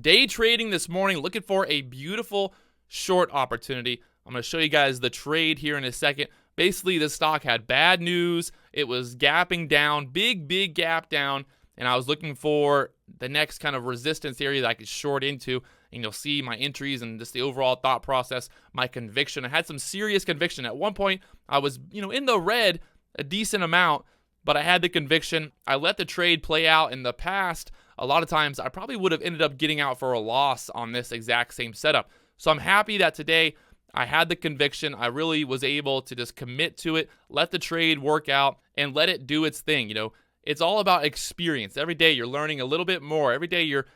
Day trading this morning, looking for a beautiful short opportunity. I'm going to show you guys the trade here in a second. Basically, this stock had bad news. It was gapping down, big gap down, and I was looking for the next kind of resistance area that I could short into. And you'll see my entries and just the overall thought process, my conviction. I had some serious conviction. At one point, I was, in the red a decent amount, but I had the conviction. I let the trade play out. In the past, a lot of times I probably would have ended up getting out for a loss on this exact same setup. So I'm happy that today I had the conviction. I really was able to just commit to it, let the trade work out, and let it do its thing. It's all about experience. Every day you're learning a little bit more. Every day you're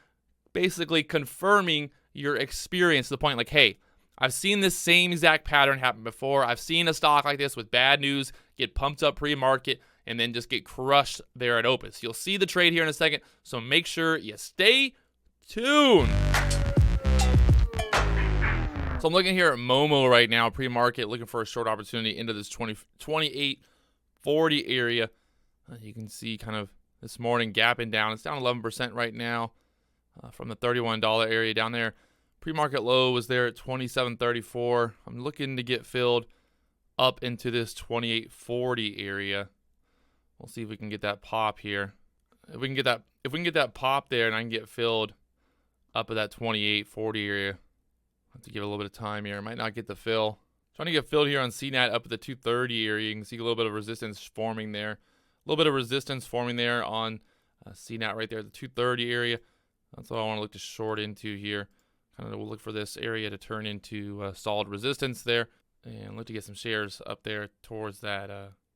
basically confirming your experience to the point like, hey, I've seen this same exact pattern happen before. I've seen a stock like this with bad news get pumped up pre-market and then just get crushed there at open. So you'll see the trade here in a second, so make sure you stay tuned. So I'm looking here at Momo right now, pre-market, looking for a short opportunity into this 28.40 area. You can see kind of this morning gapping down. It's down 11% right now from the $31 area down there. Pre-market low was there at 27.34. I'm looking to get filled up into this 28.40 area. We'll see if we can get that pop here. If we can get that pop there and I can get filled up at that 28.40 area. I have to give it a little bit of time here. I might not get the fill. Trying to get filled here on CNAT up at the 230 area. You can see a little bit of resistance forming there. A little bit of resistance forming there on CNAT right there at the 230 area. That's what I want to look to short into here. Kind of we'll look for this area to turn into solid resistance there. And look to get some shares up there towards that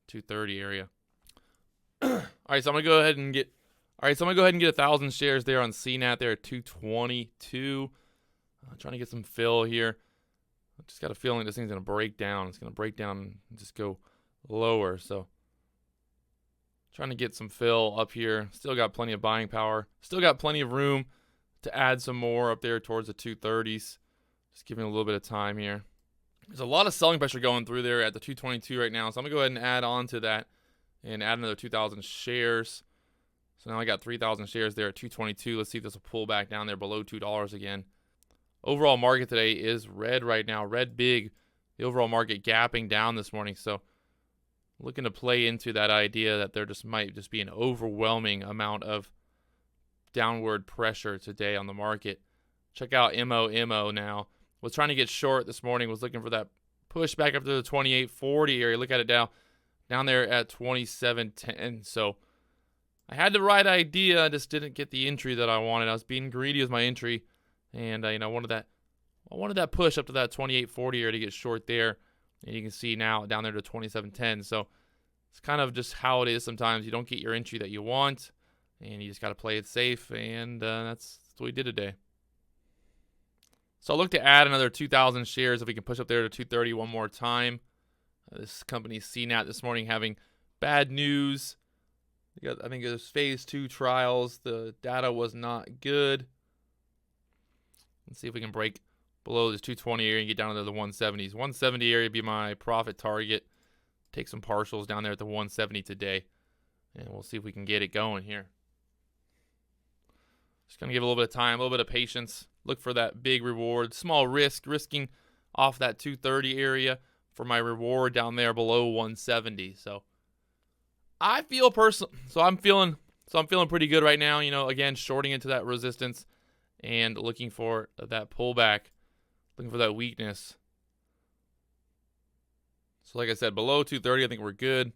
230 area. All right, so I'm going to go ahead and get 1,000 shares there on CNAT there at 222. Trying to get some fill here. I just got a feeling this thing's going to break down. It's going to break down and just go lower. So trying to get some fill up here. Still got plenty of buying power. Still got plenty of room to add some more up there towards the 230s. Just giving a little bit of time here. There's a lot of selling pressure going through there at the 222 right now. So I'm going to go ahead and add on to that and add another 2,000 shares. So now I got 3,000 shares there at 222. Let's see if this will pull back down there below $2 again. Overall market today is red right now. Red big. The overall market gapping down this morning. So looking to play into that idea that there might be an overwhelming amount of downward pressure today on the market. Check out MO now. Was trying to get short this morning. Was looking for that push back up to the 28.40 area. Look at it now. Down there at 27.10. So I had the right idea. I just didn't get the entry that I wanted. I was being greedy with my entry. And I wanted that push up to that 28.40 area to get short there. And you can see now down there to 27.10. So it's kind of just how it is sometimes. You don't get your entry that you want, and you just got to play it safe. And that's what we did today. So I'll look to add another 2,000 shares if we can push up there to 230 one more time. This company CNAT this morning having bad news. I think it was phase 2 trials. The data was not good. Let's see if we can break below this 220 area and get down to the 170s. 170 area would be my profit target. Take some partials down there at the 170 today. And we'll see if we can get it going here. Just going to give a little bit of time, a little bit of patience. Look for that big reward. Small risking off that 230 area for my reward down there below 170. So I'm feeling pretty good right now. Again, shorting into that resistance and looking for that pullback, looking for that weakness. So like I said, below 230, I think we're good.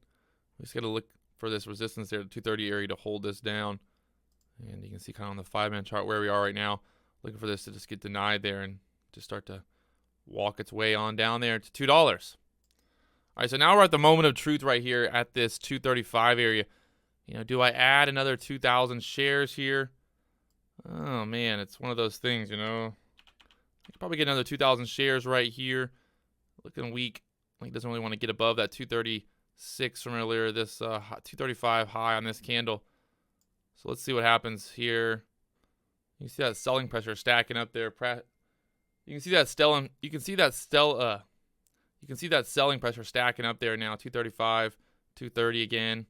We just got to look for this resistance there, the 230 area, to hold this down. And you can see kind of on the 5-minute chart where we are right now, looking for this to just get denied there and just start to walk its way on down there to $2. All right, so now we're at the moment of truth right here at this 235 area. Do I add another 2,000 shares here? Oh, man, it's one of those things, I could probably get another 2,000 shares right here. Looking weak. Like, doesn't really want to get above that 236 from earlier, this 235 high on this candle. So let's see what happens here. You see that selling pressure stacking up there. You can see that selling pressure stacking up there now. 235, 230 again,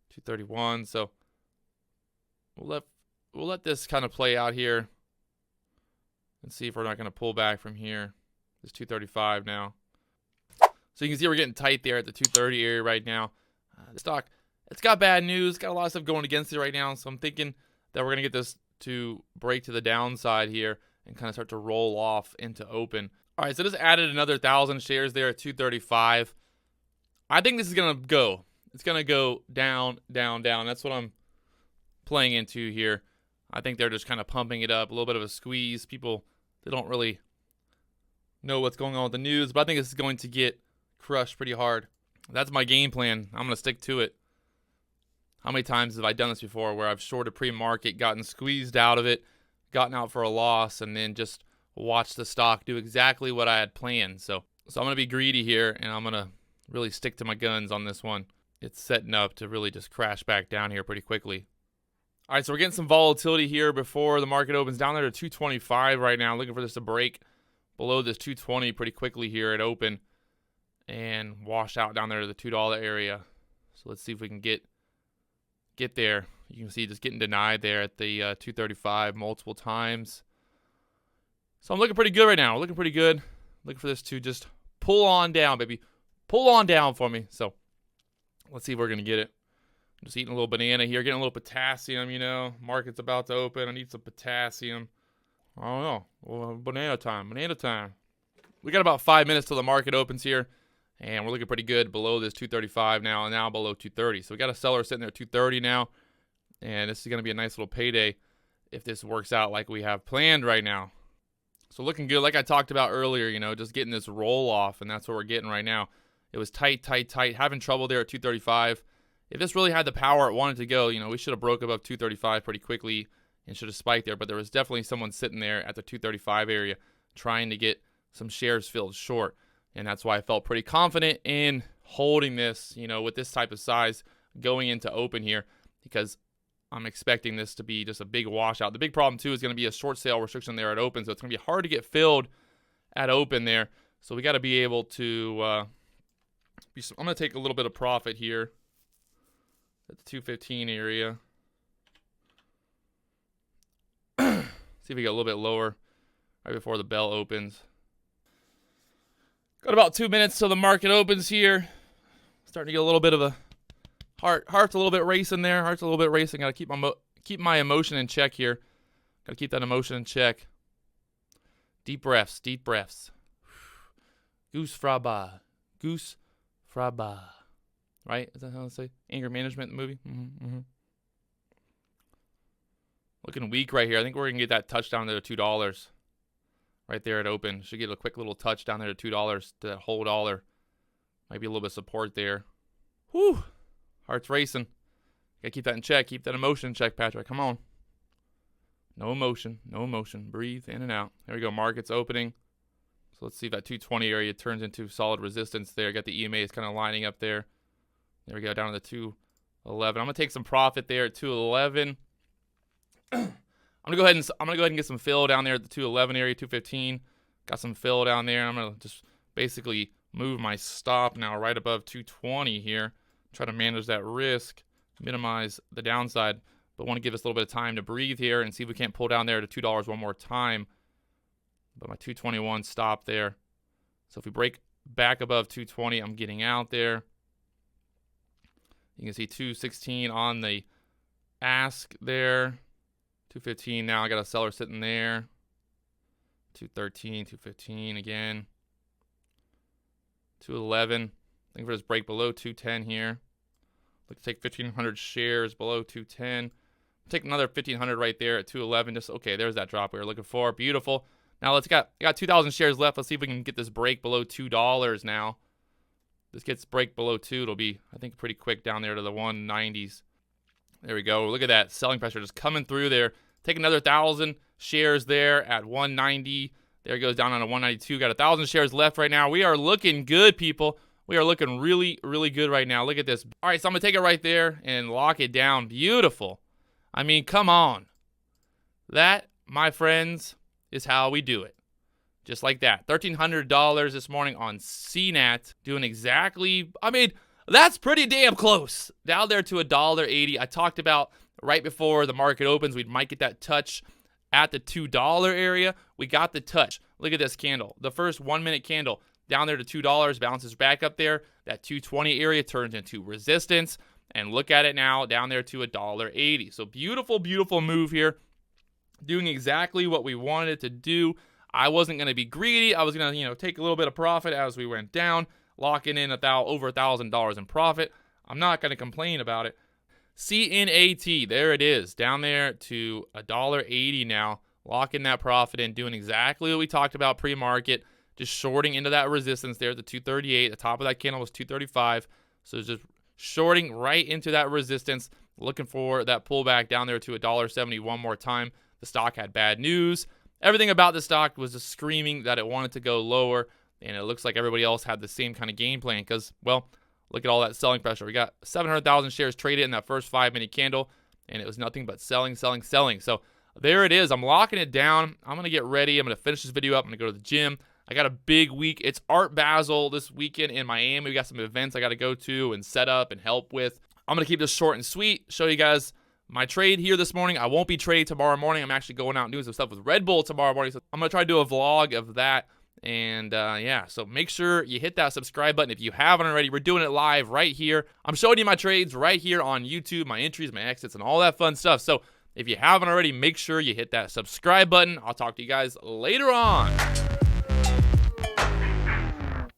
231. So we'll let this kind of play out here. and see if we're not going to pull back from here. It's 235 now. So you can see we're getting tight there at the 230 area right now. The stock, it's got bad news, got a lot of stuff going against it right now. So I'm thinking that we're going to get this to break to the downside here and kind of start to roll off into open. All right, so just added another 1,000 shares there at 235. I think this is going to go. It's going to go down, down, down. That's what I'm playing into here. I think they're just kind of pumping it up, a little bit of a squeeze. People, they don't really know what's going on with the news, but I think this is going to get crushed pretty hard. That's my game plan. I'm going to stick to it. How many times have I done this before where I've shorted pre-market, gotten squeezed out of it, gotten out for a loss, and then just watched the stock do exactly what I had planned. So I'm going to be greedy here, and I'm going to really stick to my guns on this one. It's setting up to really just crash back down here pretty quickly. All right, so we're getting some volatility here before the market opens down there to 225 right now. Looking for this to break below this 220 pretty quickly here at open and wash out down there to the $2 area. So let's see if we can get there. You can see just getting denied there at the 235 multiple times. So I'm looking pretty good right now. Looking pretty good. Looking for this to just pull on down, baby. Pull on down for me. So let's see if we're going to get it. I'm just eating a little banana here, getting a little potassium, you know. Market's about to open. I need some potassium. I don't know. Well, banana time. Banana time. We got about 5 minutes till the market opens here. And we're looking pretty good below this 235 now, and now below 230. So we got a seller sitting there at 230 now. And this is going to be a nice little payday if this works out like we have planned right now. So looking good, like I talked about earlier, you know, just getting this roll off, and that's what we're getting right now. It was tight, tight, tight, having trouble there at 235. If this really had the power it wanted to go, you know, we should have broke above 235 pretty quickly and should have spiked there. But there was definitely someone sitting there at the 235 area trying to get some shares filled short. And that's why I felt pretty confident in holding this, you know, with this type of size going into open here, because I'm expecting this to be just a big washout. The big problem, too, is going to be a short sale restriction there at open. So it's going to be hard to get filled at open there. So we got to be able to I'm going to take a little bit of profit here at the 215 area. See if we get a little bit lower right before the bell opens. Got about 2 minutes till the market opens here. Starting to get a little bit of a heart's a little bit racing there. Heart's a little bit racing. Got to keep my emotion in check here. Got to keep that emotion in check. Deep breaths, deep breaths. Goose fraba. Goose fraba. Right? Is that how they say? Anger management in the movie? Looking weak right here. I think we're going to get that touchdown to $2. Right there at open. Should get a quick little touch down there to $2 to that whole dollar. Might be a little bit of support there. Whew. Heart's racing. Gotta keep that in check. Keep that emotion in check, Patrick. Come on. No emotion. No emotion. Breathe in and out. There we go. Market's opening. So let's see if that 220 area turns into solid resistance there. Got the EMA is kind of lining up there. There we go. Down to the 211. I'm going to take some profit there at 211. I'm gonna go ahead and get some fill down there at the 211 area, 215. Got some fill down there. I'm gonna just basically move my stop now right above 220 here. Try to manage that risk, minimize the downside, but want to give us a little bit of time to breathe here and see if we can't pull down there to $2 one more time. But my 221 stop there. So if we break back above 220, I'm getting out there. You can see 216 on the ask there. 215 now. I got a seller sitting there. 213, 215 again. 211. Looking for this break below 210 here. Look to take 1,500 shares below 210. Take another 1,500 right there at 211. Just okay. There's that drop we were looking for. Beautiful. Now I got 2,000 shares left. Let's see if we can get this break below $2 now. This gets break below 2. It'll be, I think, pretty quick down there to the 190s. There we go. Look at that selling pressure just coming through there. Take another 1,000 shares there at 190. There it goes down on a 192. Got 1,000 shares left right now. We are looking good, people. We are looking really, really good right now. Look at this. All right, so I'm going to take it right there and lock it down. Beautiful. I mean, come on. That, my friends, is how we do it. Just like that. $1,300 this morning on CNET. Doing exactly, I mean, that's pretty damn close. Down there to $1.80. I talked about right before the market opens, we might get that touch at the $2 area, we got the touch. Look at this candle. The first 1 minute candle down there to $2, bounces back up there. That 220 area turns into resistance. And look at it now, down there to $1.80. So beautiful, beautiful move here. Doing exactly what we wanted it to do. I wasn't going to be greedy. I was going to, take a little bit of profit as we went down, locking in over $1,000 in profit. I'm not going to complain about it. CNAT, there it is, down there to $1.80 now. Locking that profit in, doing exactly what we talked about pre-market. Just shorting into that resistance there at the 238. The top of that candle was 235. So just shorting right into that resistance, looking for that pullback down there to $1.70 one more time. The stock had bad news. Everything about the stock was just screaming that it wanted to go lower, and it looks like everybody else had the same kind of game plan because, well, look at all that selling pressure. We got 700,000 shares traded in that first 5-minute candle, and it was nothing but selling, selling, selling. So there it is. I'm locking it down. I'm going to get ready. I'm going to finish this video up. I'm going to go to the gym. I got a big week. It's Art Basel this weekend in Miami. We got some events I got to go to and set up and help with. I'm going to keep this short and sweet, show you guys my trade here this morning. I won't be trading tomorrow morning. I'm actually going out and doing some stuff with Red Bull tomorrow morning. So I'm going to try to do a vlog of that. And yeah, so make sure you hit that subscribe button if you haven't already. We're doing it live right here. I'm showing you my trades right here on YouTube, my entries, my exits, and all that fun stuff. So if you haven't already, make sure you hit that subscribe button. I'll talk to you guys later on.